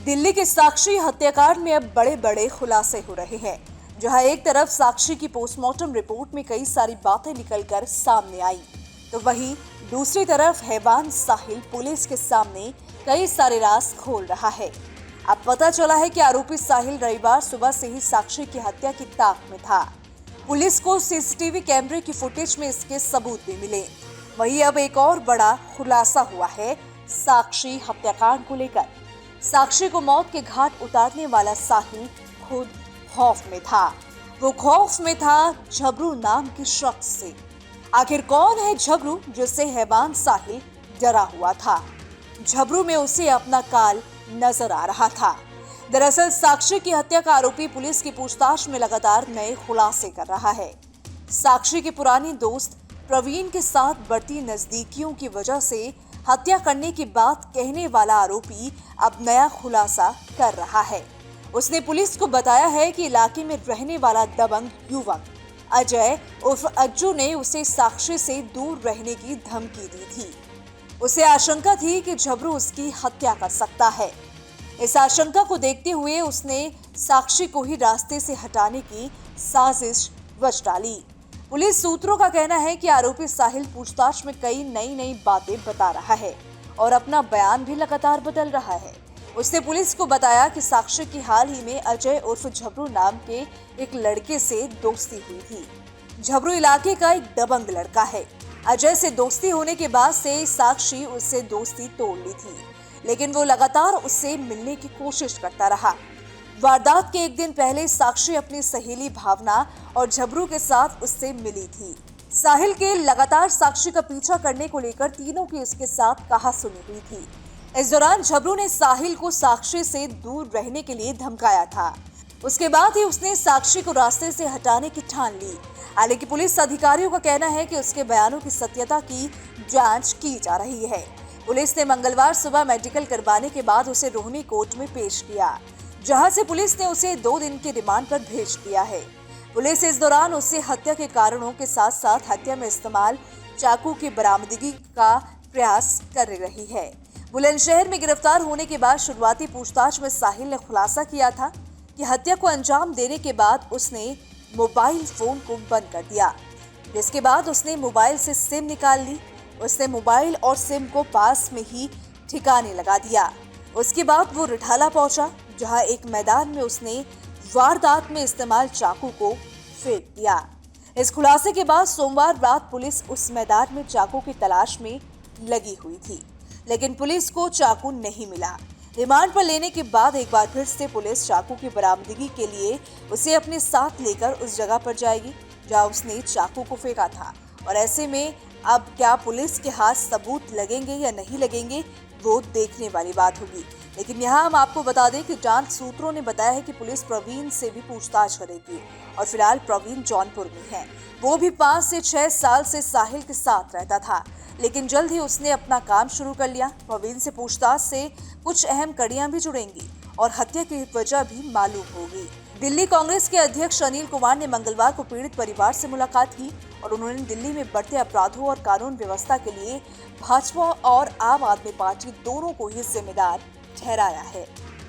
दिल्ली के साक्षी हत्याकांड में अब बड़े बड़े खुलासे हो रहे हैं। जहां एक तरफ साक्षी की पोस्टमार्टम रिपोर्ट में कई सारी बातें निकलकर सामने आई, तो वहीं दूसरी तरफ हैवान साहिल पुलिस के सामने कई सारे राज खोल रहा है। अब पता चला है कि आरोपी साहिल रविवार सुबह से ही साक्षी की हत्या की ताक में था। पुलिस को सीसीटीवी कैमरे की फुटेज में इसके सबूत भी मिले। वहीं अब एक और बड़ा खुलासा हुआ है साक्षी हत्याकांड को लेकर। साक्षी को मौत के घाट उतारने वाला साहिल खुद खौफ में था। वो खौफ में था झबरू नाम के शख्स से। आखिर कौन है झबरू जिससे हैवान साहिल डरा हुआ था? झबरू में उसे अपना काल नजर आ रहा था। दरअसल साक्षी की हत्या का आरोपी पुलिस की पूछताछ में लगातार नए खुलासे कर रहा है। साक्षी के पुराने दोस्त प्रवीण के साथ बढ़ती नजदीकियों की वजह से हत्या करने की बात कहने वाला आरोपी अब नया खुलासा कर रहा है। उसने पुलिस को बताया है कि इलाके में रहने वाला दबंग युवक अजय उर्फ अज्जू ने उसे साक्षी से दूर रहने की धमकी दी थी। उसे आशंका थी कि झबरू उसकी हत्या कर सकता है। इस आशंका को देखते हुए उसने साक्षी को ही रास्ते से हटाने की साजिश रच डाली। पुलिस सूत्रों का कहना है कि आरोपी साहिल पूछताछ में कई नई बातें बता रहा है और अपना बयान भी लगातार बदल रहा है। उसने पुलिस को बताया कि साक्षी की हाल ही में अजय उर्फ झबरू नाम के एक लड़के से दोस्ती हुई थी। झबरू इलाके का एक दबंग लड़का है। अजय से दोस्ती होने के बाद से साक्षी उससे दोस्ती तोड़ ली थी, लेकिन वो लगातार उससे मिलने की कोशिश करता रहा। वारदात के एक दिन पहले साक्षी अपनी सहेली भावना और झबरू के साथ उससे मिली थी। साहिल के लगातार साक्षी का पीछा करने को लेकर तीनों की उसके साथ कहासुनी हुई थी। इस दौरान झबरू ने साहिल को साक्षी से दूर रहने के लिए धमकाया था। उसके बाद ही उसने साक्षी को रास्ते से हटाने की ठान ली। हालांकि पुलिस अधिकारियों का कहना है कि उसके बयानों की सत्यता की जांच की जा रही है। पुलिस ने मंगलवार सुबह मेडिकल करवाने के बाद उसे रोहिणी कोर्ट में पेश किया, जहां से पुलिस ने उसे 2 दिन के रिमांड पर भेज दिया है। पुलिस इस दौरान उससे हत्या के कारणों के साथ साथ हत्या में इस्तेमाल चाकू की बरामदगी का प्रयास कर रही है। बुलंदशहर में गिरफ्तार होने के बाद शुरुआती पूछताछ में साहिल ने खुलासा किया था कि हत्या को अंजाम देने के बाद उसने मोबाइल फोन को बंद कर दिया, जिसके बाद उसने मोबाइल से सिम निकाल ली। उसने मोबाइल और सिम को पास में ही ठिकाने लगा दिया। उसके बाद वो रिठाला पहुंचा, जहां एक मैदान में उसने वारदात में इस्तेमाल चाकू को फेंक दिया। इस खुलासे के बाद सोमवार रात पुलिस उस मैदान में चाकू की तलाश में लगी हुई थी, लेकिन पुलिस को चाकू नहीं मिला। रिमांड पर लेने के बाद एक बार फिर से पुलिस चाकू की बरामदगी के लिए उसे अपने साथ लेकर उस जगह पर जाएगी जहां उसने चाकू को फेंका था। और ऐसे में अब क्या पुलिस के हाथ सबूत लगेंगे या नहीं लगेंगे, वो देखने वाली बात होगी। लेकिन यहाँ हम आपको बता दें कि जांच सूत्रों ने बताया है कि पुलिस प्रवीण से भी पूछताछ करेगी और फिलहाल प्रवीण जौनपुर में है। वो भी 5 से 6 साल से साहिल के साथ रहता था, लेकिन जल्द ही उसने अपना काम शुरू कर लिया। प्रवीण से पूछताछ से कुछ अहम कड़ियां भी जुड़ेंगी और हत्या की वजह भी मालूम होगी। दिल्ली कांग्रेस के अध्यक्ष अनिल कुमार ने मंगलवार को पीड़ित परिवार से मुलाकात की और उन्होंने दिल्ली में बढ़ते अपराधों और कानून व्यवस्था के लिए भाजपा और आम आदमी पार्टी दोनों को ही जिम्मेदार ठहराया है।